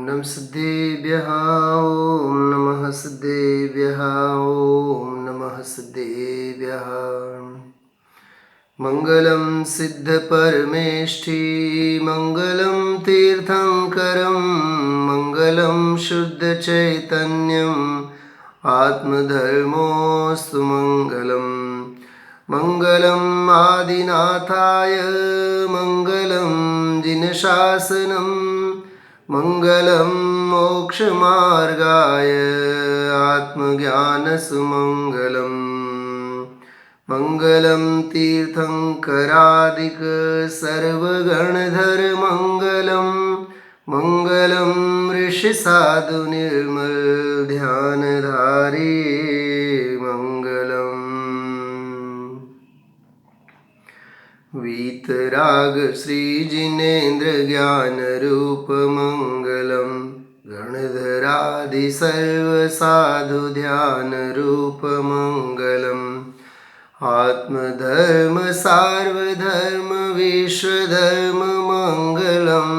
नमः सिद्धेभ्यः ॐ नमः सिद्धेभ्यः ॐ नमः सिद्धेभ्यः। मङ्गलं सिद्धपरमेष्ठी मङ्गलं तीर्थङ्करं मङ्गलं शुद्धचैतन्यम् आत्मधर्मोऽस्तु मङ्गलम्। मङ्गलम् आदिनाथाय मङ्गलं जिनशासनं मङ्गलं मोक्षमार्गाय आत्मज्ञानसुमङ्गलम्। मङ्गलं तीर्थङ्करादिक सर्वगणधर्मङ्गलं मङ्गलं ऋषिसाधुनिर्मल ध्यानधारी मङ्गलम्। वीतराग श्रीजिनेन्द्र ज्ञानरूप मङ्गलं गणधरादि सर्वसाधु ध्यानरूप मङ्गलम्। आत्मधर्म सार्वधर्म विश्वधर्म मङ्गलम्।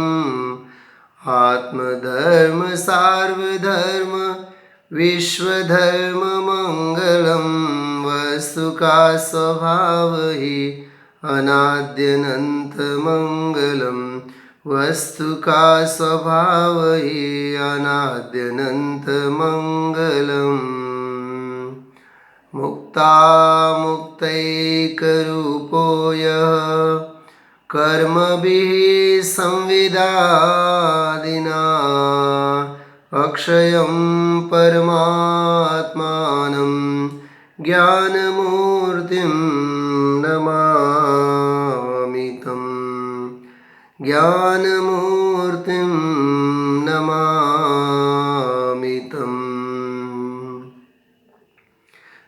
आत्मधर्म सार्वधर्म विश्वधर्म मङ्गलं। वस्तु का स्वभाव ही अनाद्यनन्त मङ्गलं। वस्तु का स्वभाव ही अनाद्यनन्त मङ्गलम्। मुक्तामुक्तैकरूपो यः कर्मभिः संविदादिना अक्षयं परमात्मानं ज्ञानमूर्तिं नमामि तं। ज्ञानमूर्तिं नमामि तं।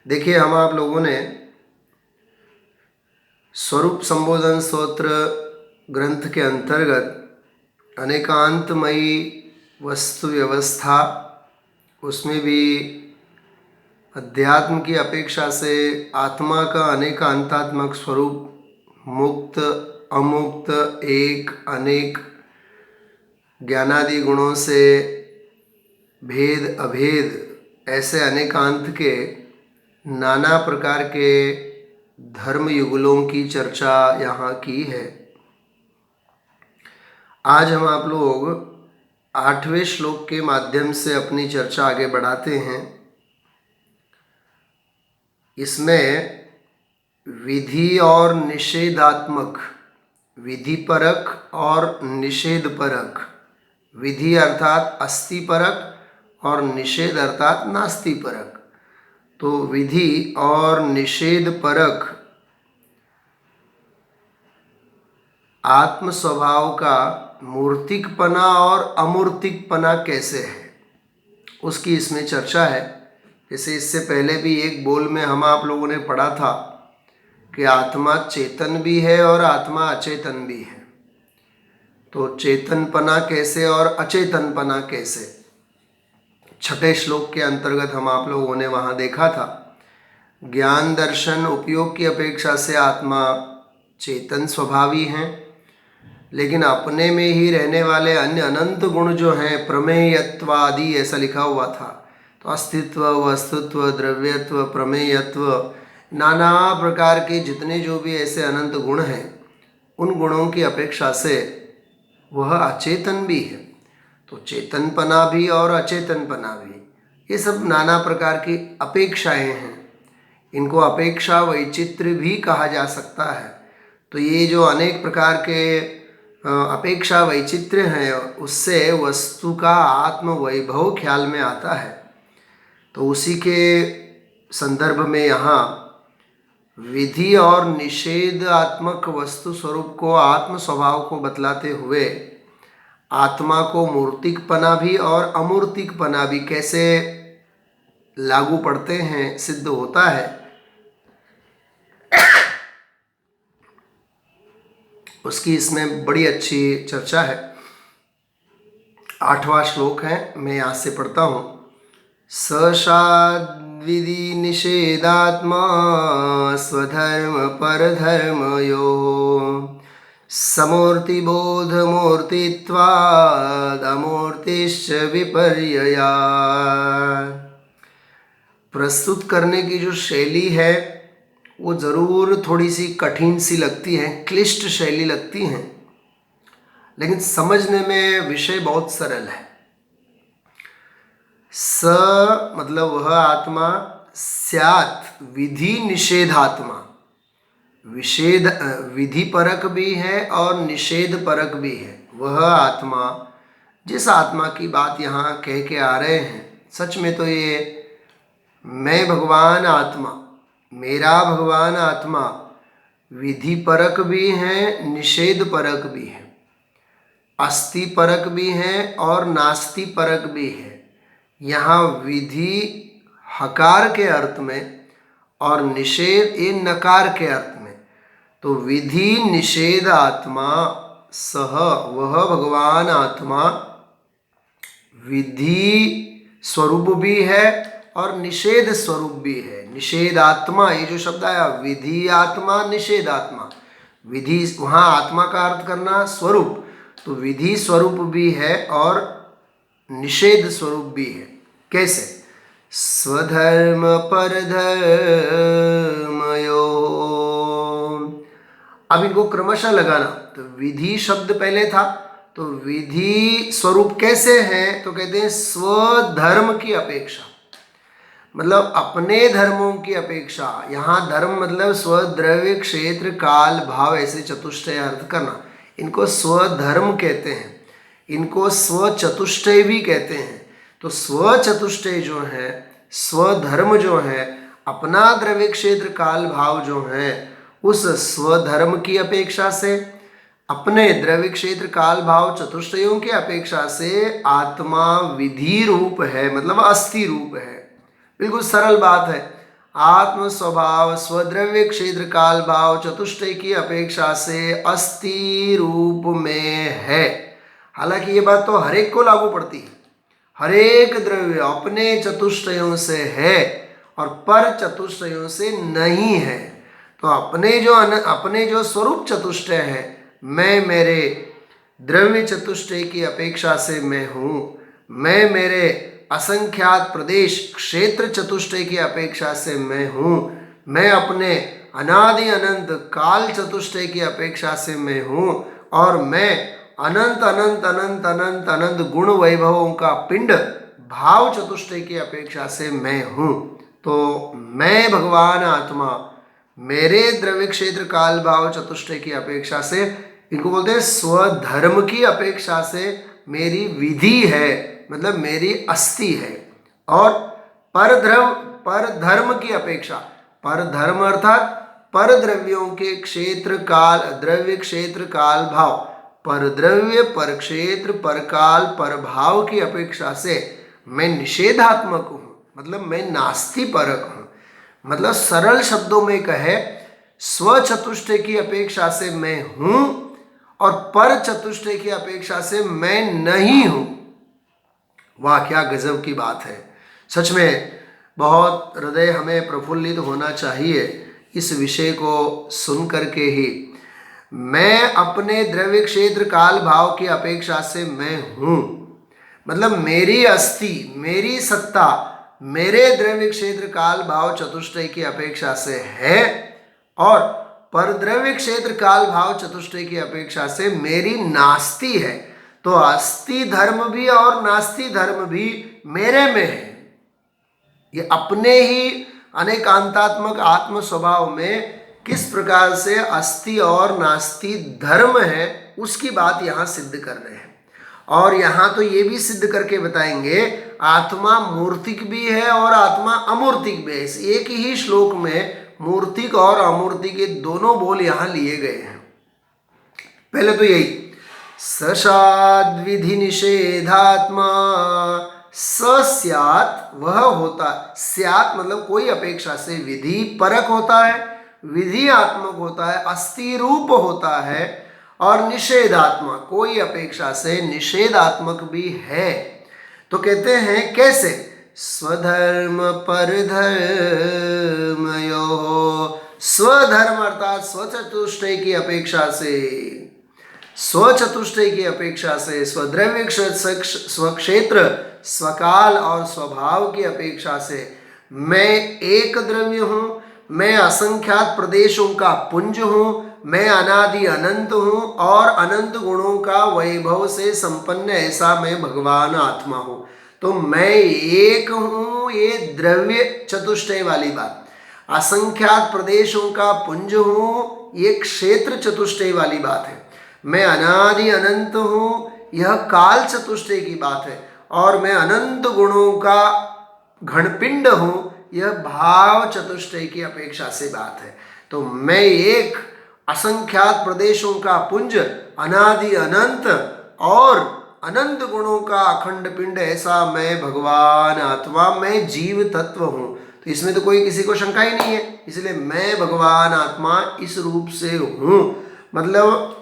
देखिए, हम आप लोगों ने स्वरूप संबोधन स्तोत्र ग्रंथ के अंतर्गत अनेकांतमयी वस्तु व्यवस्था, उसमें भी अध्यात्म की अपेक्षा से आत्मा का अनेकांतात्मक स्वरूप, मुक्त अमुक्त, एक अनेक, ज्ञानादि गुणों से भेद अभेद, ऐसे अनेकांत के नाना प्रकार के धर्म युगलों की चर्चा यहाँ की है। आज हम आप लोग 8वें श्लोक के माध्यम से अपनी चर्चा आगे बढ़ाते हैं। इसमें विधि और निषेधात्मक, विधि परक और निषेध परक, विधि अर्थात अस्ति परक और निषेध अर्थात नास्ति परक। तो विधि और निषेध परक आत्म स्वभाव का मूर्तिकपना और अमूर्तिकपना कैसे है, उसकी इसमें चर्चा है। जैसे इससे पहले भी एक बोल में हम आप लोगों ने पढ़ा था कि आत्मा चेतन भी है और आत्मा अचेतन भी है। तो चेतनपना कैसे और अचेतनपना कैसे, 6ठे श्लोक के अंतर्गत हम आप लोगों ने वहाँ देखा था। ज्ञान दर्शन उपयोग की अपेक्षा से आत्मा चेतन स्वभावी हैं, लेकिन अपने में ही रहने वाले अन्य अनंत गुण जो हैं, प्रमेयत्व आदि ऐसा लिखा हुआ था। तो अस्तित्व, वस्तुत्व, द्रव्यत्व, प्रमेयत्व, नाना प्रकार के जितने जो भी ऐसे अनंत गुण हैं, उन गुणों की अपेक्षा से वह अचेतन भी है। तो चेतनपना भी और अचेतनपना भी, ये सब नाना प्रकार की अपेक्षाएं हैं। इनको अपेक्षा वैचित्र्य भी कहा जा सकता है। तो ये जो अनेक प्रकार के अपेक्षा वैचित्र्य हैं, उससे वस्तु का आत्म वैभव ख्याल में आता है। तो उसी के संदर्भ में यहाँ विधि और निषेधात्मक वस्तु स्वरूप को, आत्म स्वभाव को बतलाते हुए आत्मा को मूर्तिकपना भी और अमूर्तिकपना भी कैसे लागू पड़ते हैं, सिद्ध होता है, उसकी इसमें बड़ी अच्छी चर्चा है। 8वां श्लोक है, मैं यहाँ से पढ़ता हूँ। सशाद्विधि निषेधात्मा स्वधर्म परधर्मयोः समूर्तिबोधमूर्तित्वाद् अमूर्तिश्च विपर्ययात्। प्रस्तुत करने की जो शैली है वो ज़रूर थोड़ी सी कठिन सी लगती है, क्लिष्ट शैली लगती है, लेकिन समझने में विषय बहुत सरल है। स मतलब वह आत्मा, स्यात् विधि निषेधात्मा, विषेध विधि परक भी है और निषेध परक भी है। वह आत्मा, जिस आत्मा की बात यहाँ कह के आ रहे हैं, सच में तो ये मैं भगवान आत्मा, मेरा भगवान आत्मा विधि परक भी है, निषेध परक भी है, अस्ति परक भी है और नास्ति परक भी है। यहाँ विधि हकार के अर्थ में और निषेध ये नकार के अर्थ में। तो विधि निषेध आत्मा सह, वह भगवान आत्मा विधि स्वरूप भी है और निषेध स्वरूप भी है। निषेध आत्मा, ये जो शब्द आया विधि आत्मा निषेध आत्मा, विधि वहाँ आत्मा का अर्थ करना स्वरूप, तो विधि स्वरूप भी है और निषेध स्वरूप भी है। कैसे? स्वधर्म परधर्मयो। अब इनको क्रमशः लगाना। तो विधि शब्द पहले था, तो विधि स्वरूप कैसे है? तो कहते हैं स्वधर्म की अपेक्षा, मतलब अपने धर्मों की अपेक्षा। यहाँ धर्म मतलब स्वद्रव्य क्षेत्र काल भाव ऐसे चतुष्टय अर्थ करना। इनको स्वधर्म कहते हैं, इनको स्वचतुष्टय भी कहते हैं। तो स्वचतुष्टय जो है, स्वधर्म जो है, अपना द्रव्य क्षेत्र काल भाव जो है, उस स्वधर्म की अपेक्षा से, अपने द्रव्य क्षेत्र काल भाव चतुष्टयों की अपेक्षा से आत्मा विधि रूप है, मतलब अस्थि रूप है। बिल्कुल सरल बात है। आत्म स्वभाव स्वद्रव्य क्षेत्र काल भाव चतुष्टय की अपेक्षा से अस्थि रूप में है। हालांकि ये बात तो हर एक को लागू पड़ती है। हर एक द्रव्य अपने चतुष्टयों से है और पर चतुष्टयों से नहीं है। तो अपने जो स्वरूप चतुष्टय है, मैं मेरे द्रव्य चतुष्टय की अपेक्षा से मैं हूँ, मैं मेरे असंख्यात प्रदेश क्षेत्र चतुष्टय की अपेक्षा से मैं हूँ, मैं अपने अनादि अनंत काल चतुष्टय की अपेक्षा से मैं हूँ, और मैं अनंत अनंत अनंत अनंत अनंत गुण वैभवों का पिंड भाव चतुष्टय की अपेक्षा से मैं हूँ। तो मैं भगवान आत्मा मेरे द्रव्य क्षेत्र काल भाव चतुष्टय की अपेक्षा से, इनको बोलते हैं स्वधर्म की अपेक्षा से मेरी विधि है, मतलब मेरी अस्थि है। और परधर्म की अपेक्षा, परधर्म अर्थात पर द्रव्यों के क्षेत्र काल, द्रव्य क्षेत्र काल भाव, पर द्रव्य पर क्षेत्र पर काल पर भाव की अपेक्षा से मैं निषेधात्मक हूँ, मतलब मैं नास्ति परक हूँ। मतलब सरल शब्दों में कहे, स्व चतुष्टय की अपेक्षा से मैं हूँ और पर चतुष्टय की अपेक्षा से मैं नहीं हूँ। वाह, क्या गजब की बात है। सच में बहुत हृदय हमें प्रफुल्लित होना चाहिए इस विषय को सुन करके ही। मैं अपने द्रव्य क्षेत्र काल भाव की अपेक्षा से मैं हूँ, मतलब मेरी अस्थि, मेरी सत्ता मेरे द्रव्य क्षेत्र काल भाव चतुष्टय की अपेक्षा से है, और पर द्रव्य क्षेत्र काल भाव चतुष्टय की अपेक्षा से मेरी नास्ति है। तो अस्थि धर्म भी और नास्ति धर्म भी मेरे में है। ये अपने ही अनेकांतात्मक आत्म स्वभाव में किस प्रकार से अस्थि और नास्ति धर्म है, उसकी बात यहाँ सिद्ध कर रहे हैं। और यहाँ तो ये भी सिद्ध करके बताएंगे, आत्मा मूर्तिक भी है और आत्मा अमूर्तिक भी है। इस एक ही श्लोक में मूर्तिक और अमूर्तिक के दोनों बोल यहाँ लिए गए हैं। पहले तो यही सशाद विधि निषेधात्मा, स्यात् वह होता, स्यात् मतलब कोई अपेक्षा से विधि परक होता है, विधि आत्मक होता है, अस्थि रूप होता है, और निषेधात्मा कोई अपेक्षा से निषेधात्मक भी है। तो कहते हैं कैसे? स्वधर्म परधर्मयो, स्वधर्म अर्थात स्वचतुष्टय की अपेक्षा से, स्वचतुष्टय की अपेक्षा से, स्वद्रव्य, स्वक्षेत्र, स्वकाल और स्वभाव की अपेक्षा से मैं एक द्रव्य हूँ, मैं असंख्यात प्रदेशों का पुंज हूँ, मैं अनादि अनंत हूँ और अनंत गुणों का वैभव से संपन्न ऐसा मैं भगवान आत्मा हूँ। तो मैं एक हूँ, ये द्रव्य चतुष्टय वाली बात। असंख्यात प्रदेशों का पुंज हूँ, ये क्षेत्र चतुष्टय वाली बात है। मैं अनादि अनंत हूँ, यह काल चतुष्टय की बात है। और मैं अनंत गुणों का घनपिंड हूँ, यह भाव चतुष्टय की अपेक्षा से बात है। तो मैं एक असंख्यात प्रदेशों का पुंज, अनादि अनंत और अनंत गुणों का अखंड पिंड, ऐसा मैं भगवान आत्मा, मैं जीव तत्व हूँ। तो इसमें तो कोई किसी को शंका ही नहीं है, इसलिए मैं भगवान आत्मा इस रूप से हूँ। मतलब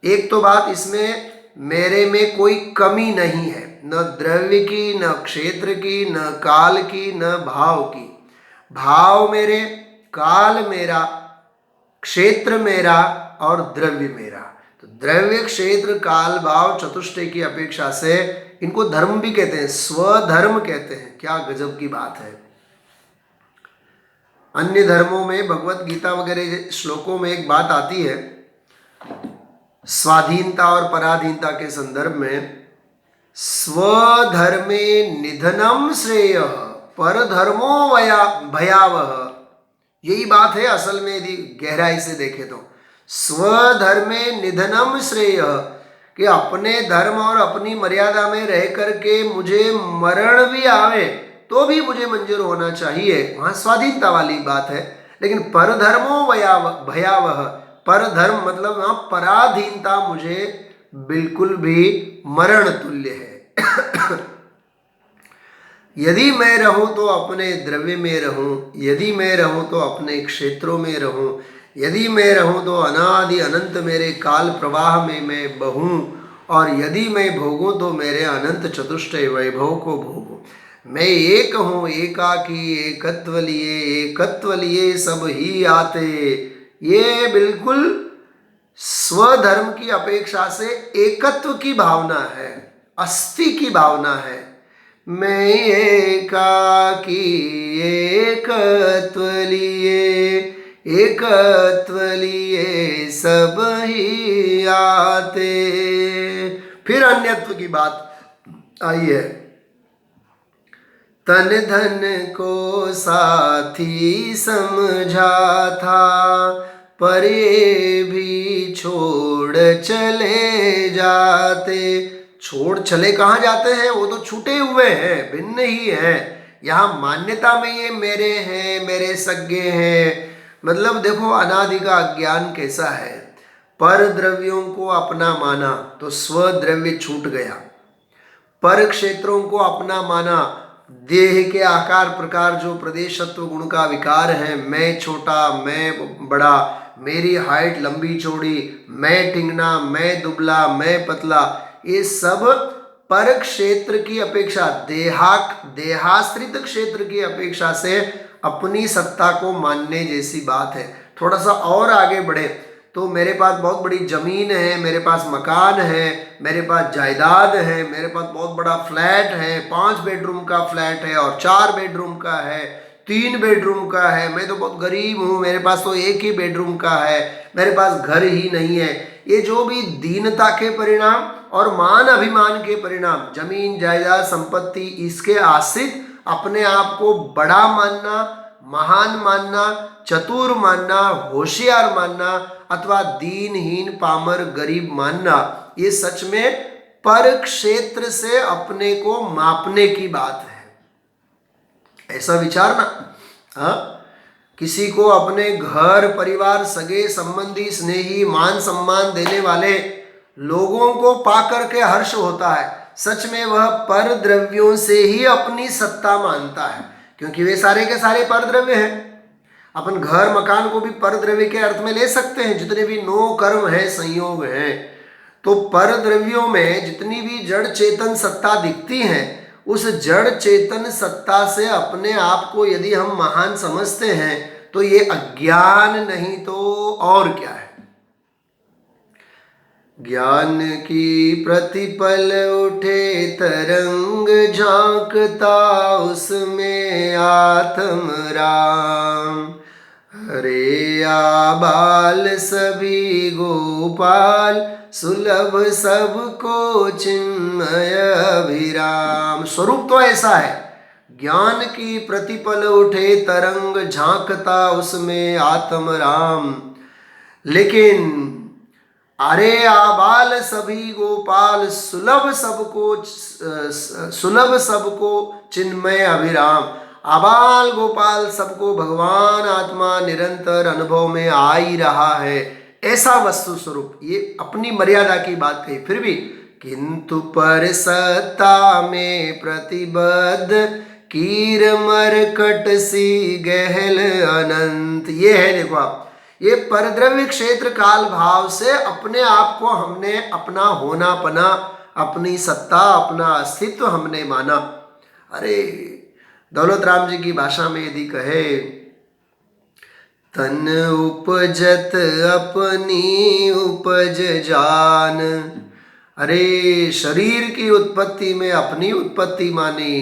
एक तो बात इसमें, मेरे में कोई कमी नहीं है, न द्रव्य की, न क्षेत्र की, न काल की, न भाव की। भाव मेरे, काल मेरा, क्षेत्र मेरा और द्रव्य मेरा। तो द्रव्य, क्षेत्र, काल, भाव चतुष्टय की अपेक्षा से इनको धर्म भी कहते हैं, स्वधर्म कहते हैं। क्या गजब की बात है। अन्य धर्मों में, भगवत गीता वगैरह श्लोकों में एक बात आती है, स्वाधीनता और पराधीनता के संदर्भ में, स्वधर्मे निधनम श्रेय परधर्मो भयावह। यही बात है असल में, यदि गहराई से देखें तो। स्वधर्मे निधनम श्रेय, कि अपने धर्म और अपनी मर्यादा में रह करके मुझे मरण भी आवे तो भी मुझे मंजूर होना चाहिए, वहां स्वाधीनता वाली बात है। लेकिन परधर्मो भयावह, परधर्म मतलब वहां पराधीनता मुझे बिल्कुल भी मरण तुल्य है। यदि मैं रहूं तो अपने द्रव्य में रहूं, यदि मैं रहूं तो अपने क्षेत्रों में रहूं, यदि मैं रहूं तो अनादि अनंत मेरे काल प्रवाह में मैं बहूं, और यदि मैं भोगूं तो मेरे अनंत चतुष्टय वैभव को भोगूं। मैं एक हूँ, एकाकी, एकत्व लिए सब ही आते। ये बिल्कुल स्वधर्म की अपेक्षा से एकत्व की भावना है, अस्थि की भावना है। मैं एकाकी, एकत्व लिए सब ही आते। फिर अन्यत्व की बात आई है, तन धन को साथी समझा था, पर ये भी छोड़ चले जाते। छोड़ चले कहाँ जाते हैं? वो तो छूटे हुए हैं, भिन्न ही हैं। यहाँ मान्यता में ये मेरे हैं, मेरे सगे हैं। मतलब देखो अनादि का अज्ञान कैसा है। पर द्रव्यों को अपना माना तो स्वद्रव्य छूट गया, पर क्षेत्रों को अपना माना, देह के आकार प्रकार जो प्रदेशत्व गुण का विकार है, मैं छोटा, मैं बड़ा, मेरी हाइट लंबी चौड़ी, मैं टिंगना, मैं दुबला, मैं पतला, ये सब पर क्षेत्र की अपेक्षा, देहाश्रित क्षेत्र की अपेक्षा से अपनी सत्ता को मानने जैसी बात है। थोड़ा सा और आगे बढ़े तो मेरे पास बहुत बड़ी जमीन है, मेरे पास मकान है, मेरे पास जायदाद है, मेरे पास बहुत बड़ा फ्लैट है, 5 बेडरूम का फ्लैट है और 4 बेडरूम का है, 3 बेडरूम का है। मैं तो बहुत गरीब हूँ, मेरे पास तो 1 ही बेडरूम का है, मेरे पास घर ही नहीं है। ये जो भी दीनता के परिणाम और मान अभिमान के परिणाम, जमीन जायदाद संपत्ति, इसके आश्रित अपने आप को बड़ा मानना, महान मानना, चतुर मानना, होशियार मानना अथवा दीनहीन, पामर, गरीब मानना, ये सच में पर क्षेत्र से अपने को मापने की बात है। ऐसा विचारना, हाँ, किसी को अपने घर परिवार, सगे संबंधी, स्नेही, मान सम्मान देने वाले लोगों को पाकर के हर्ष होता है। सच में वह पर द्रव्यों से ही अपनी सत्ता मानता है, क्योंकि वे सारे के सारे पर द्रव्य हैं। अपन घर मकान को भी पर द्रव्य के अर्थ में ले सकते हैं, जितने भी 9 कर्म हैं, संयोग हैं। तो पर द्रव्यों में जितनी भी जड़ चेतन सत्ता दिखती है, उस जड़ चेतन सत्ता से अपने आप को यदि हम महान समझते हैं तो ये अज्ञान नहीं तो और क्या है। ज्ञान की प्रतिपल उठे तरंग, झांकता उसमें आत्म राम। हरे आबाल सभी गोपाल, सुलभ सबको चिन्मय अभिराम। स्वरूप तो ऐसा है, ज्ञान की प्रतिपल उठे तरंग, झांकता उसमें आत्म राम। लेकिन अरे आबाल सभी गोपाल, सुलभ सबको चिन्मय अभिराम। आबाल गोपाल सबको भगवान आत्मा निरंतर अनुभव में आ ही रहा है, ऐसा वस्तु स्वरूप। ये अपनी मर्यादा की बात कही, फिर भी किंतु पर सत्ता में प्रतिबद्ध, कीर मरकट सी गहल अनंत। ये है, देखो आप, ये परद्रव्य क्षेत्र काल भाव से अपने आप को हमने अपना होनापना, अपनी सत्ता, अपना अस्तित्व हमने माना। अरे दौलत राम जी की भाषा में यदि कहे, तन उपजत अपनी उपज जान। अरे शरीर की उत्पत्ति में अपनी उत्पत्ति मानी,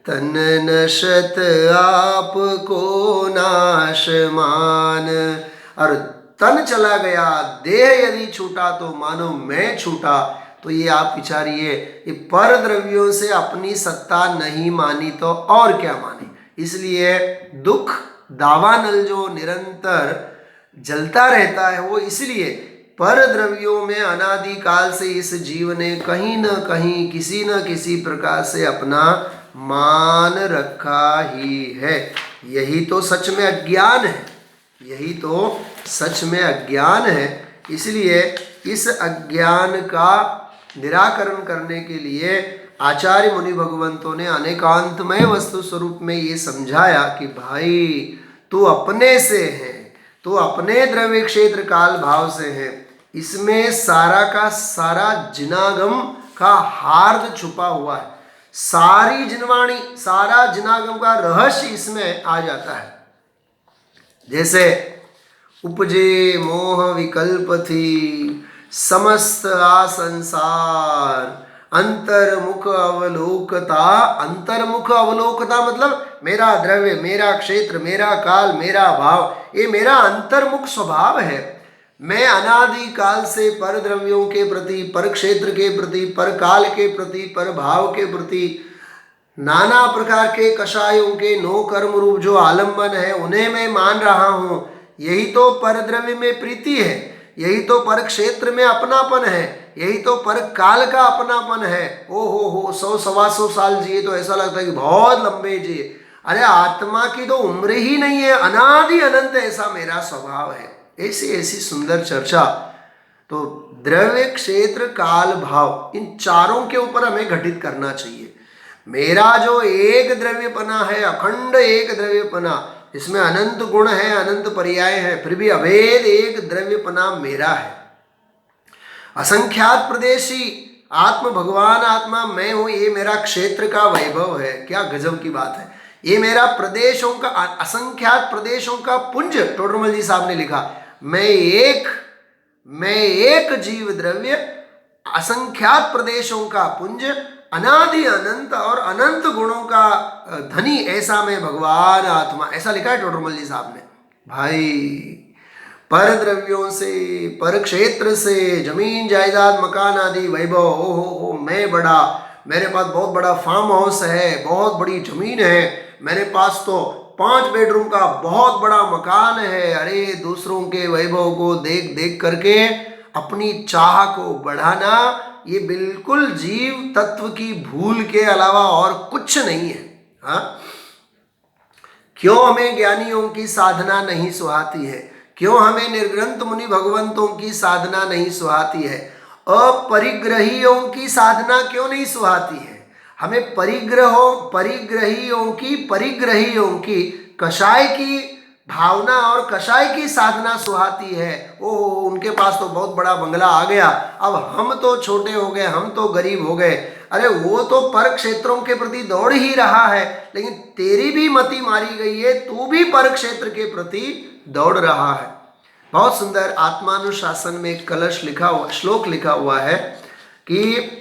तन नशत आपको नाश मान। और तन चला गया, देह यदि छूटा तो मानो मैं छूटा। तो ये आप विचारिए, ये पर द्रव्यों से अपनी सत्ता नहीं मानी तो और क्या मानी। इसलिए दुख दावानल जो निरंतर जलता रहता है, वो इसलिए पर द्रव्यों में अनादिकाल से इस जीव ने कहीं न कहीं किसी न किसी प्रकार से अपना मान रखा ही है। यही तो सच में अज्ञान है, यही तो सच में अज्ञान है। इसलिए इस अज्ञान का निराकरण करने के लिए आचार्य मुनि भगवंतों ने अनेकांतमय वस्तु स्वरूप में ये समझाया कि भाई तू अपने से है, तू अपने द्रव्य क्षेत्र काल भाव से है। इसमें सारा का सारा जिनागम का हार्द छुपा हुआ है, सारी जिनवाणी, सारा जिनागम का रहस्य इसमें आ जाता है। जैसे उपजे मोह विकल्प थी, समस्त आ संसार, अंतर्मुख अवलोकता। अंतर्मुख अवलोकता मतलब मेरा द्रव्य, मेरा क्षेत्र, मेरा काल, मेरा भाव, ये मेरा अंतर्मुख स्वभाव है। मैं अनादिकाल से पर द्रव्यों के प्रति, पर क्षेत्र के प्रति, पर काल के प्रति, पर भाव के प्रति, नाना प्रकार के कषायों के नो कर्म रूप जो आलम्बन है उन्हें मैं मान रहा हूँ। यही तो पर द्रव्य में प्रीति है, यही तो पर क्षेत्र में अपनापन है, यही तो पर काल का अपनापन है। ओ हो 100-125 साल जिए तो ऐसा लगता है कि बहुत लंबे जिए। अरे आत्मा की तो उम्र ही नहीं है, अनादि अनंत ऐसा मेरा स्वभाव है। ऐसी ऐसी सुंदर चर्चा। तो द्रव्य क्षेत्र काल भाव, इन चारों के ऊपर हमें घटित करना चाहिए। मेरा जो एक द्रव्यपना है, अखंड एक द्रव्यपना, इसमें अनंत गुण है, अनंत पर्याय है, फिर भी अभेद एक द्रव्यपना मेरा है। असंख्यात प्रदेशी आत्म भगवान आत्मा मैं हूं, ये मेरा क्षेत्र का वैभव है। क्या गजब की बात है। ये मेरा प्रदेशों का, असंख्यात प्रदेशों का पुंज, टोडरमल जी साहब ने लिखा, मैं एक जीव द्रव्य, असंख्यात प्रदेशों का पुंज, अनादि अनंत और अनंत गुणों का धनी, ऐसा मैं भगवान आत्मा, ऐसा लिखा है टोडरमल जी साहब ने। भाई पर द्रव्यों से, पर क्षेत्र से, जमीन जायदाद मकान आदि वैभव, हो मैं बड़ा, मेरे पास बहुत बड़ा फार्म हाउस है, बहुत बड़ी जमीन है, मेरे पास तो 5 बेडरूम का बहुत बड़ा मकान है। अरे दूसरों के वैभव को देख देख करके अपनी चाह को बढ़ाना, ये बिल्कुल जीव तत्व की भूल के अलावा और कुछ नहीं है। हाँ, क्यों हमें ज्ञानियों की साधना नहीं सुहाती है, क्यों हमें निर्ग्रंथ मुनि भगवंतों की साधना नहीं सुहाती है, अपरिग्रहियों की साधना क्यों नहीं सुहाती है। हमें परिग्रहियों की कषाय की भावना और कषाय की साधना सुहाती है। ओह उनके पास तो बहुत बड़ा बंगला आ गया, अब हम तो छोटे हो गए, हम तो गरीब हो गए। अरे वो तो पर क्षेत्रों के प्रति दौड़ ही रहा है, लेकिन तेरी भी मति मारी गई है, तू भी पर क्षेत्र के प्रति दौड़ रहा है। बहुत सुंदर आत्मानुशासन में एक कलश लिखा हुआ, श्लोक लिखा हुआ है कि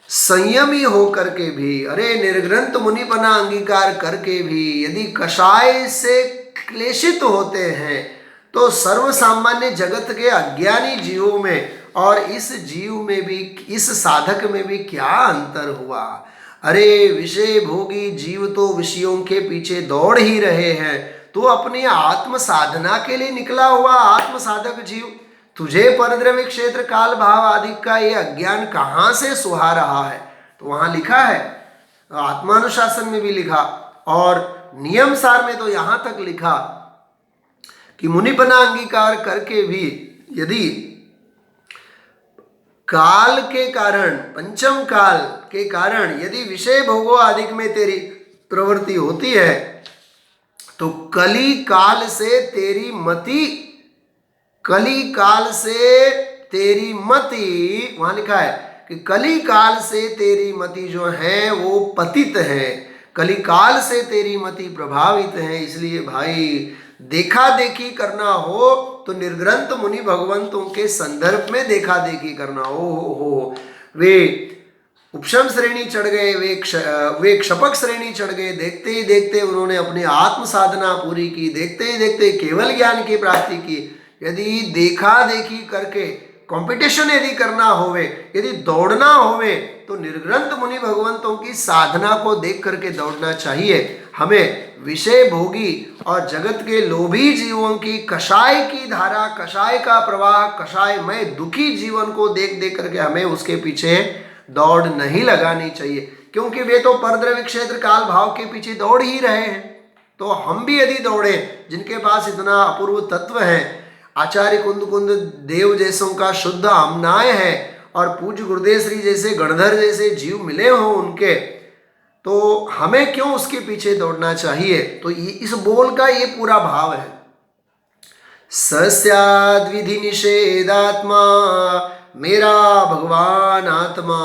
संयमी होकर के भी, अरे निर्ग्रंथ मुनिपना अंगीकार करके भी यदि कषाय से क्लेशित होते हैं तो सर्व सामान्य जगत के अज्ञानी जीवों में और इस जीव में भी, इस साधक में भी क्या अंतर हुआ। अरे विषय भोगी जीव तो विषयों के पीछे दौड़ ही रहे हैं, तो अपनी आत्म साधना के लिए निकला हुआ आत्म साधक जीव, तुझे परद्रव्य क्षेत्र काल भाव आदि का ये अज्ञान कहाँ से सुहा रहा है। तो वहां लिखा है, आत्मानुशासन में भी लिखा और नियम सार में तो यहां तक लिखा कि मुनिपना अंगीकार करके भी यदि काल के कारण, पंचम काल के कारण यदि विषय भोगो आदि में तेरी प्रवृत्ति होती है तो कली काल से तेरी मति, कली काल से तेरी मति, वहां लिखा है कि कली काल से तेरी मति जो है वो पतित है, कली काल से तेरी मति प्रभावित है। इसलिए भाई देखा देखी करना हो तो निर्ग्रंथ मुनि भगवंतों के संदर्भ में देखा देखी करना हो। वे उपशम श्रेणी चढ़ गए, वे क्षपक श्रेणी चढ़ गए, देखते ही देखते उन्होंने अपनी आत्म साधना पूरी की, देखते ही देखते केवल ज्ञान की प्राप्ति की। यदि देखा देखी करके कंपटीशन यदि करना होवे, यदि दौड़ना होवे तो निर्ग्रंथ मुनि भगवंतों की साधना को देख करके दौड़ना चाहिए। हमें विषय भोगी और जगत के लोभी जीवों की कषाय की धारा, कषाय का प्रवाह, कषायमय दुखी जीवन को देख देख करके हमें उसके पीछे दौड़ नहीं लगानी चाहिए, क्योंकि वे तो परद्रव्य क्षेत्र काल भाव के पीछे दौड़ ही रहे हैं। तो हम भी यदि दौड़े, जिनके पास इतना अपूर्व तत्व है, आचार्य कुंद कुंद देव जैसों का शुद्ध आमनाय है और पूज्य गुरुदेव श्री जैसे गणधर जैसे जीव मिले हों उनके, तो हमें क्यों उसके पीछे दौड़ना चाहिए। तो ये इस बोल का ये पूरा भाव है। सस्याद विधि निषेधात्मा मेरा भगवान आत्मा,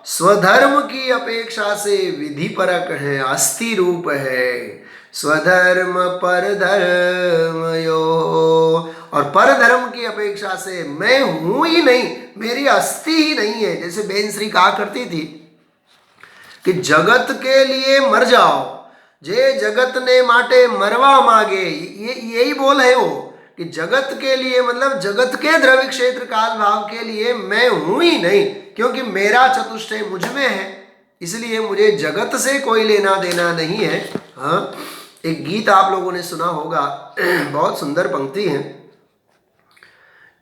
स्वधर्म की अपेक्षा से विधि परक है, अस्थि रूप है। स्वधर्म परधर्म यो, और परधर्म की अपेक्षा से मैं हूं ही नहीं, मेरी अस्थि ही नहीं है। जैसे बेन श्री कहा करती थी कि जगत के लिए मर जाओ, जे जगत ने माटे मरवा मांगे, ये यही बोल है वो कि जगत के लिए, मतलब जगत के द्रव्य क्षेत्र काल भाव के लिए मैं हूं ही नहीं, क्योंकि मेरा चतुष्टय मुझ में है, इसलिए मुझे जगत से कोई लेना देना नहीं है। हाँ, एक गीत आप लोगों ने सुना होगा, बहुत सुंदर पंक्ति है।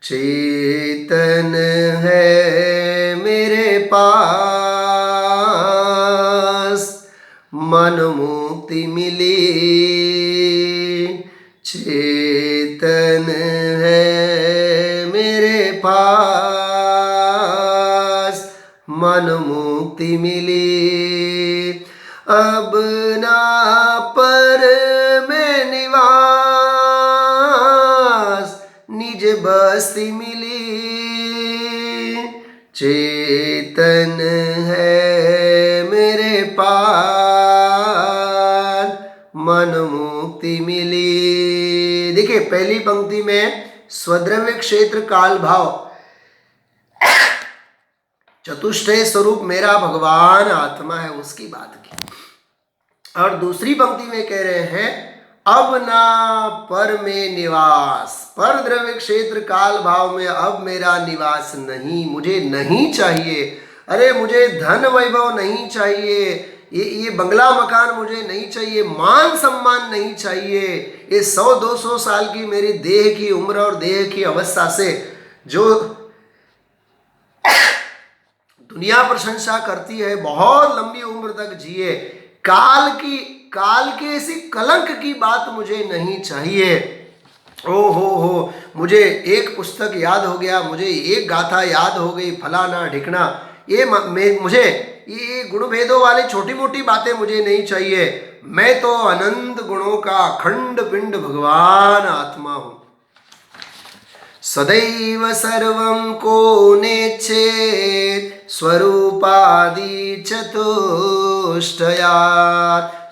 चेतन है मेरे पास, मन मुक्ति मिली, चेतन है मेरे पास, मन मुक्ति मिली। अब ना पर में निवास, निज बस्ती मिली, चेतन है मेरे पास, मन मुक्ति मिली। देखिए पहली पंक्ति में स्वद्रव्य क्षेत्र काल भाव, चतुष्टय स्वरूप मेरा भगवान आत्मा है, उसकी बात की। और दूसरी पंक्ति में कह रहे हैं अब ना पर में निवास, पर द्रव्य क्षेत्र काल भाव में अब मेरा निवास नहीं, मुझे नहीं चाहिए। अरे मुझे धन वैभव नहीं चाहिए, ये बंगला मकान मुझे नहीं चाहिए, मान सम्मान नहीं चाहिए। ये 100-200 साल की मेरी देह की उम्र और देह की अवस्था से जो दुनिया प्रशंसा करती है, बहुत लंबी उम्र तक जिए, काल की ऐसी कलंक की बात मुझे नहीं चाहिए। ओ हो, मुझे एक पुस्तक याद हो गया, मुझे एक गाथा याद हो गई, फलाना ढिकना, मुझे ये गुण भेदों वाली छोटी मोटी बातें मुझे नहीं चाहिए। मैं तो अनंत गुणों का अखंड पिंड भगवान आत्मा हूं। सदैव सर्वं को नेच्छेत् स्वरूपादि चतुष्टयात्।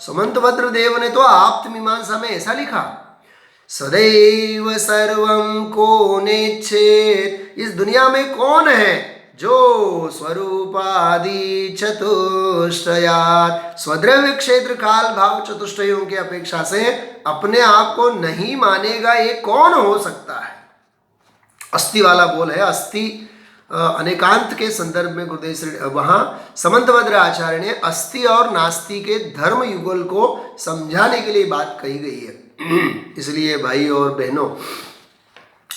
सुमंतभद्र देव ने तो आप्त मीमांसा में ऐसा लिखा सदैव सर्वं को नेच्छेत्। इस दुनिया में कौन है जो स्वरूपादि चतुष्टयात्, स्वद्रव्य क्षेत्र काल भाव चतुष्टयों की अपेक्षा से अपने आप को नहीं मानेगा, ये कौन हो सकता है? अस्थि वाला बोल है। अस्थि अनेकांत के संदर्भ में गुरुदेव श्री वहाँ समंतभद्र आचार्य ने अस्थि और नास्ति के धर्म युगल को समझाने के लिए बात कही गई है। इसलिए भाई और बहनों,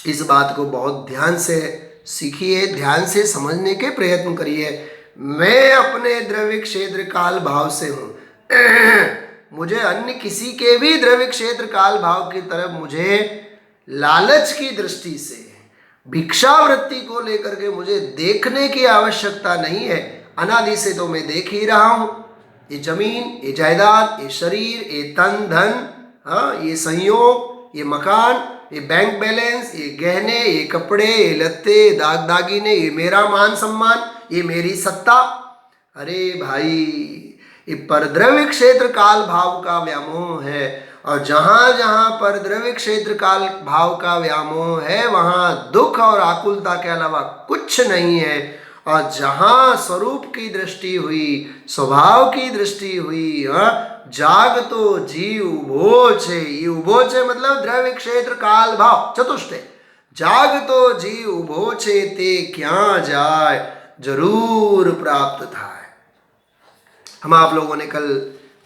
इस बात को बहुत ध्यान से सीखिए, ध्यान से समझने के प्रयत्न करिए। मैं अपने द्रव्य क्षेत्र काल भाव से हूँ। मुझे अन्य किसी के भी द्रव्य क्षेत्र काल भाव की तरफ मुझे लालच की दृष्टि से, भिक्षावृत्ति को लेकर के मुझे देखने की आवश्यकता नहीं है। अनादि से तो मैं देख ही रहा हूँ। ये जमीन, ये जायदाद, ये शरीर, ये तन धन, हाँ, ये संयोग, ये मकान, ये बैंक बैलेंस, ये गहने, ये कपड़े, ये लत्ते, दाग दागीने, ये मेरा मान सम्मान, ये मेरी सत्ता। अरे भाई, ये परद्रव्य क्षेत्र काल भाव का व्यामोह है। और जहाँ जहाँ परद्रव्य क्षेत्र काल भाव का व्यामोह है, वहाँ दुख और आकुलता के अलावा कुछ नहीं है। और जहाँ स्वरूप की दृष्टि हुई, स्वभाव की दृष्टि हुई, जाग तो जीव उभोचे। ये उभोचे मतलब द्रव्य क्षेत्र काल भाव चतुष्टय। जाग तो जीव उभोचे ते क्या जाय, जरूर प्राप्त था। हम आप लोगों ने कल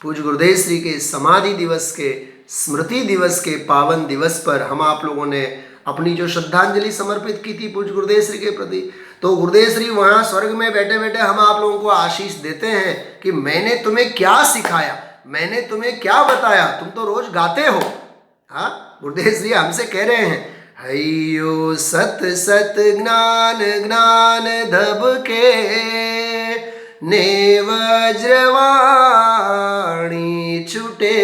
पूज्य गुरुदेव श्री के समाधि दिवस के, स्मृति दिवस के पावन दिवस पर हम आप लोगों ने अपनी जो श्रद्धांजलि समर्पित की थी पूज्य गुरुदेव श्री के प्रति, तो गुरुदेव श्री वहाँ स्वर्ग में बैठे बैठे हम आप लोगों को आशीष देते हैं कि मैंने तुम्हें क्या सिखाया, मैंने तुम्हें क्या बताया, तुम तो रोज गाते हो। हाँ, गुरुदेव श्री हमसे कह रहे हैं, हयो सत सत ज्ञान ज्ञान धब के ने वज्रवाणी छुटे,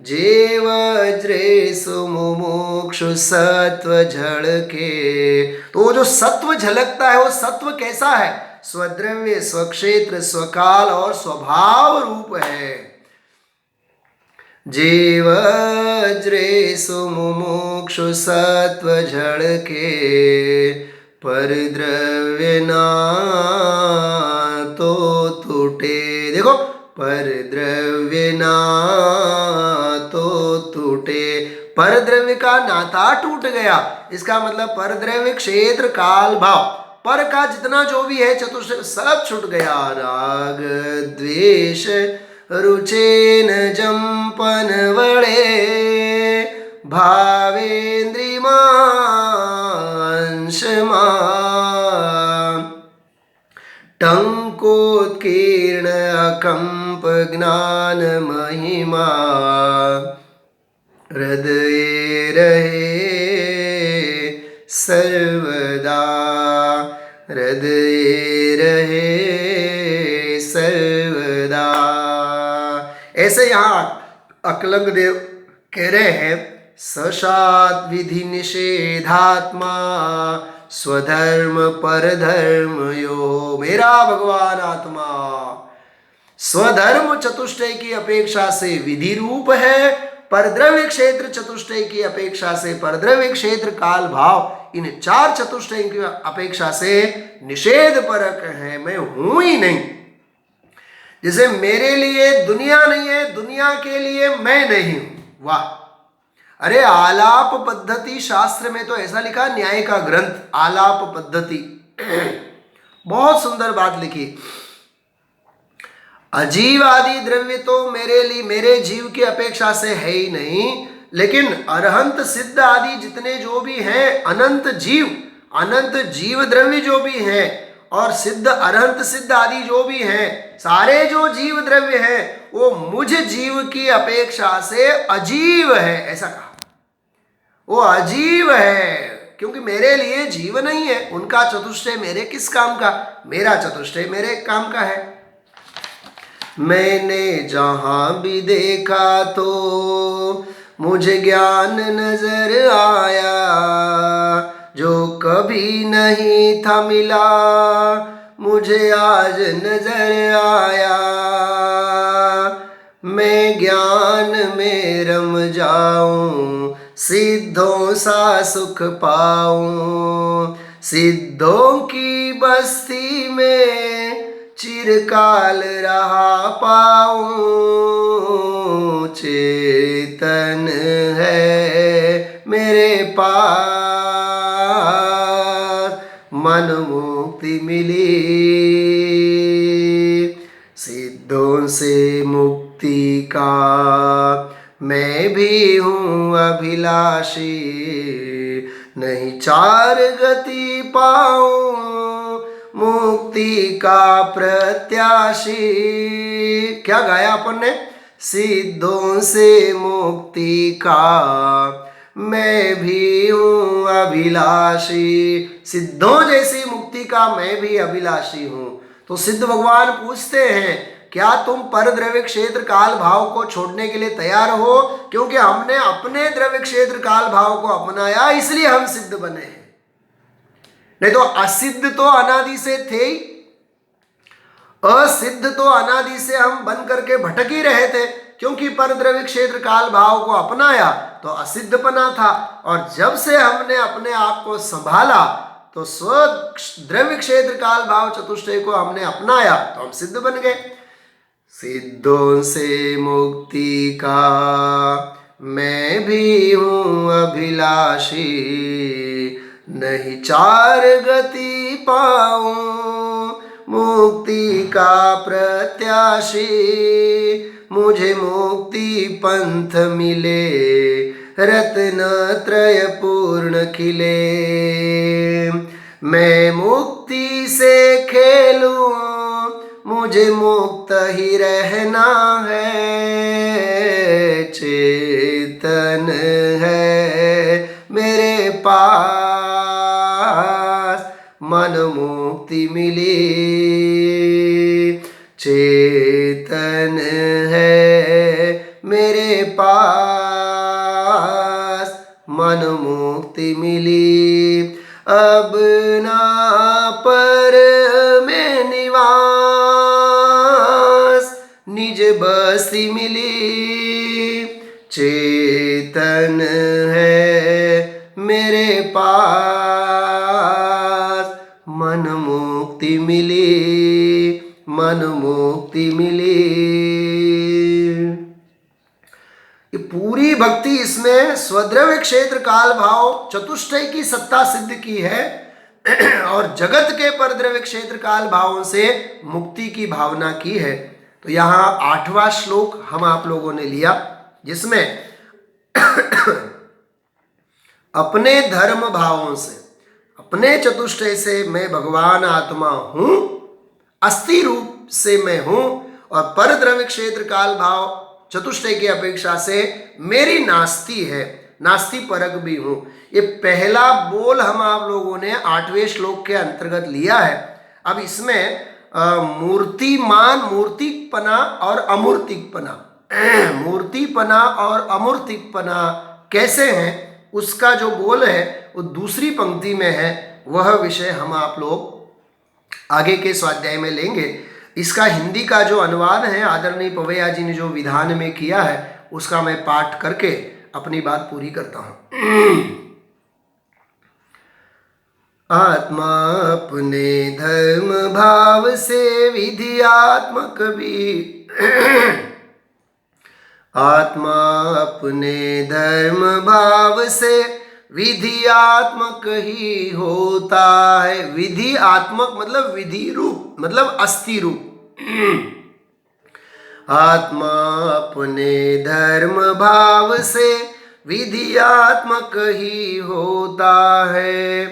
जे वज्रे सुमुमुक्षु सत्व झलके। तो वो जो सत्व झलकता है, वो सत्व कैसा है? स्वद्रव्य, स्वक्षेत्र, स्वकाल और स्वभाव रूप है। जे वज्रे सुमुमुक्षु सत्व झलके, परद्रव्य ना तो टूटे। देखो, परद्रव्य ना तो टूटे, परद्रव्य का नाता टूट गया। इसका मतलब परद्रव्य क्षेत्र काल भाव, पर का जितना जो भी है चतुष्टय सब छूट गया। राग द्वेष रुचेन जंपन वड़े, भावेन्द्रि मांशमा टंकोत्कीर्ण अकंप ज्ञान महिमा, हृदय रहे सर्वदा, हृदय रहे सर्वदा। ऐसे यहाँ अकलंग देव कह रहे हैं, सशात विधि निषेधात्मा स्वधर्म परधर्म यो। मेरा भगवान आत्मा स्वधर्म चतुष्टय की अपेक्षा से विधि रूप है, परद्रव्य क्षेत्र चतुष्टय की अपेक्षा से परद्रव्य क्षेत्र काल भाव, इन चार चतुष्टय की अपेक्षा से निषेध परक है। मैं हूं ही नहीं। जैसे मेरे लिए दुनिया नहीं है, दुनिया के लिए मैं नहीं हूं। वाह! अरे आलाप पद्धति शास्त्र में तो ऐसा लिखा, न्याय का ग्रंथ आलाप पद्धति, बहुत सुंदर बात लिखी। अजीव आदि द्रव्य तो मेरे लिए, मेरे जीव की अपेक्षा से है ही नहीं, लेकिन अरहंत सिद्ध आदि जितने जो भी हैं, अनंत जीव द्रव्य जो भी हैं, और सिद्ध अरहंत सिद्ध आदि जो भी हैं, सारे जो जीव द्रव्य हैं वो मुझ जीव की अपेक्षा से अजीव है। ऐसा कहा, वो अजीव है क्योंकि मेरे लिए जीव नहीं है। उनका चतुष्टय मेरे किस काम का, मेरा चतुष्टय मेरे काम का है। मैंने जहां भी देखा तो मुझे ज्ञान नजर आया, जो कभी नहीं था मिला मुझे आज नजर आया। मैं ज्ञान में रम जाऊं, सिद्धों सा सुख पाऊं। सिद्धों की बस्ती में चिरकाल रहा पाऊं। चेतन है मेरे पास, मन मुक्ति मिली। सिद्धों से मुक्ति का मैं भी हूँ अभिलाषी, नहीं चार गति पाऊं, मुक्ति का प्रत्याशी। क्या गाया अपन ने? सिद्धों से मुक्ति का मैं भी हूँ अभिलाषी, सिद्धों जैसी मुक्ति का मैं भी अभिलाषी हूँ। तो सिद्ध भगवान पूछते हैं, क्या तुम पर द्रव्य क्षेत्र काल भाव को छोड़ने के लिए तैयार हो? क्योंकि हमने अपने द्रव्य क्षेत्र काल भाव को अपनाया, इसलिए हम सिद्ध बने हैं। नहीं तो असिद्ध तो अनादि से थे ही, असिद्ध तो अनादि से हम बन करके भटक ही रहे थे। क्योंकि पर द्रव्य क्षेत्र काल भाव को अपनाया तो असिद्धपना था, और जब से हमने अपने आप को संभाला तो स्व द्रव्य क्षेत्र काल भाव चतुष्टय को हमने अपनाया तो हम सिद्ध बन गए। सिद्धों से मुक्ति का मैं भी हूँ अभिलाषी, नहीं चार गति पाऊं, मुक्ति का प्रत्याशी। मुझे मुक्ति पंथ मिले, रत्न त्रय पूर्ण खिले। मैं मुक्ति से खेलूं, मुझे मुक्त ही रहना है। चेतन है मेरे पास, मन मुक्ति मिली। चेतन है मेरे पास, मन मुक्ति मिली। अब ना पर में निवास, निज बस्ती मिली। चेतन है मेरे पास, मन मुक्ति मिली, मन मुक्ति मिली। ये पूरी भक्ति इसमें स्वद्रव्य क्षेत्र काल भाव चतुष्टय की सत्ता सिद्ध की है और जगत के परद्रव्य क्षेत्र काल भावों से मुक्ति की भावना की है। तो यहाँ 8वां श्लोक हम आप लोगों ने लिया, जिसमें अपने धर्म भावों से, अपने चतुष्टय से मैं भगवान आत्मा हूं, अस्थि रूप से मैं हूं, और पर द्रव्य क्षेत्र काल भाव चतुष्टय की अपेक्षा से मेरी नास्ति है, नास्ति परक भी हूं। ये पहला बोल हम आप लोगों ने 8वें श्लोक के अंतर्गत लिया है। अब इसमें मूर्तिमान, मूर्तिकपना और अमूर्तिकपना, मूर्तिपना और अमूर्तिकपना कैसे हैं, उसका जो बोल है वो दूसरी पंक्ति में है। वह विषय हम आप लोग आगे के स्वाध्याय में लेंगे। इसका हिंदी का जो अनुवाद है आदरणीय पवैया जी ने जो विधान में किया है, उसका मैं पाठ करके अपनी बात पूरी करता हूं। आत्मा अपने धर्म भाव से विधियात्मक भी, आत्मा अपने धर्म भाव से विधियात्मक ही होता है। विधियात्मक मतलब विधि रूप, मतलब अस्थि रूप। आत्मा अपने धर्म भाव से विधियात्मक ही होता है।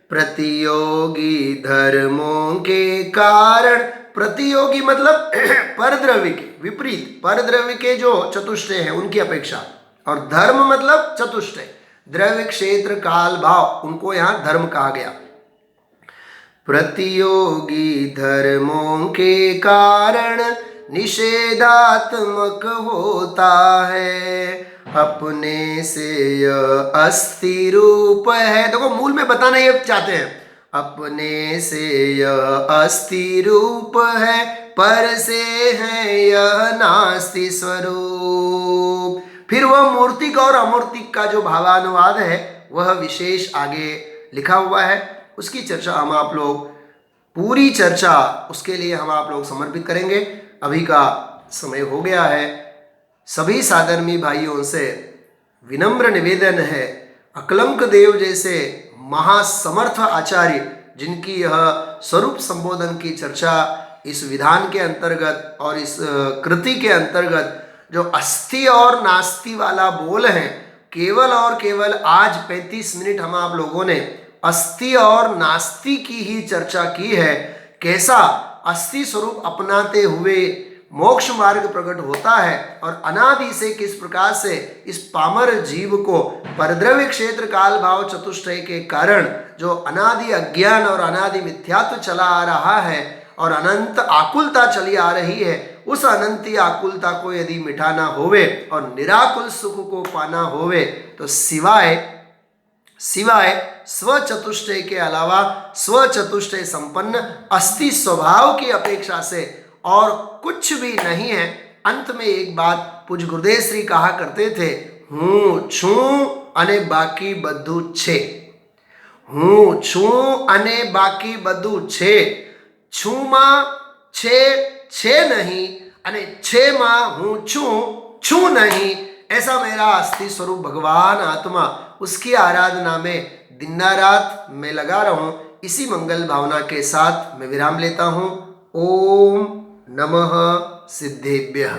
प्रतियोगी धर्मों के कारण, प्रतियोगी मतलब परद्रव्य के विपरीत, परद्रव्य के जो चतुष्टय हैं उनकी अपेक्षा, और धर्म मतलब चतुष्टय, द्रव्य क्षेत्र काल भाव, उनको यहाँ धर्म कहा गया। प्रतियोगी धर्मों के कारण निषेधात्मक होता है। अपने से यह अस्थि रूप है। देखो मूल में बताना ये चाहते हैं, अपने से यह अस्थि रूप है, पर से है यह नास्ति स्वरूप। फिर वह मूर्तिक और अमूर्तिक का जो भावानुवाद है वह विशेष आगे लिखा हुआ है, उसकी चर्चा हम आप लोग, पूरी चर्चा उसके लिए हम आप लोग समर्पित करेंगे। अभी का समय हो गया है। सभी साधर्मी भाइयों से विनम्र निवेदन है, अकलंक देव जैसे महासमर्थ आचार्य जिनकी यह स्वरूप संबोधन की चर्चा इस विधान के अंतर्गत और इस कृति के अंतर्गत जो अस्थि और नास्ति वाला बोल है, केवल और केवल आज 35 मिनट हम आप लोगों ने अस्थि और नास्ति की ही चर्चा की है। कैसा अस्थि स्वरूप अपनाते हुए मोक्ष मार्ग प्रकट होता है और अनादि से किस प्रकार से इस पामर जीव को परद्रव्य क्षेत्र काल भाव चतुष्टय के कारण जो अनादि अज्ञान और अनादि मिथ्यात्व चला आ रहा है और अनंत आकुलता चली आ रही है, उस अनंती आकुलता को यदि मिटाना होवे और निराकुल सुख को पाना होवे तो सिवाय स्वचतुष्टय के अलावा स्वचतुष्टय संपन्न अस्थि स्वभाव की अपेक्षा से और कुछ भी नहीं है। अंत में एक बात पूज्य गुरुदेव श्री कहा करते थे, हूँ छू अने बाकी बधु छे। हूँ छू अने बाकी बधु छे। छू मां छे नहीं अने छे मां हूँ छू नहीं। ऐसा मेरा अस्थि स्वरूप भगवान आत्मा, उसकी आराधना में दिन रात मैं लगा रहूं। इसी मंगल भावना के साथ मैं विराम लेता हूं। ओम नमः सिद्धेभ्यः।